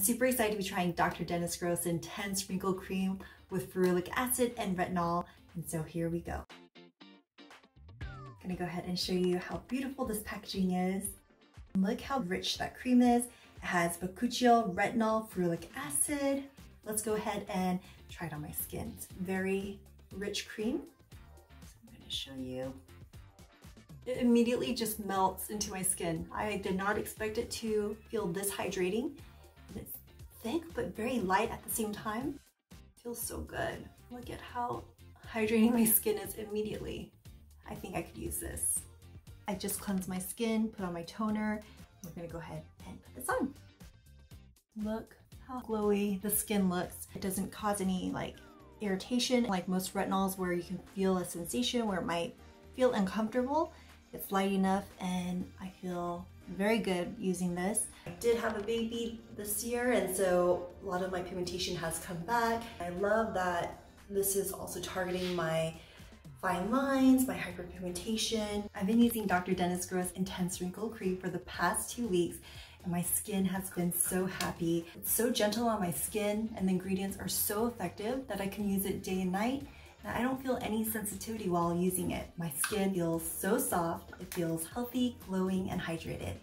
super excited to be trying Dr. Dennis Gross Intense Wrinkle Cream with ferulic acid and retinol, and so here we go. I'm gonna go ahead and show you how beautiful this packaging is. Look how rich that cream is. It has bakuchiol, retinol, ferulic acid. Let's go ahead and try it on my skin. It's very rich cream. So I'm gonna show you. It immediately just melts into my skin. I did not expect it to feel this hydrating. And it's thick but very light at the same time. It feels so good. Look at how hydrating my skin is immediately. I think I could use this. I just cleansed my skin, put on my toner. We're gonna go ahead and put this on. Look how glowy the skin looks. It doesn't cause any like irritation like most retinols where you can feel a sensation where it might feel uncomfortable. It's light enough and I feel very good using this. I did have a baby this year and so a lot of my pigmentation has come back. I love that this is also targeting my fine lines, my hyperpigmentation. I've been using Dr. Dennis Gross Intense Wrinkle Cream for the past 2 weeks and my skin has been so happy. It's so gentle on my skin and the ingredients are so effective that I can use it day and night. And I don't feel any sensitivity while using it. My skin feels so soft, it feels healthy, glowing, and hydrated.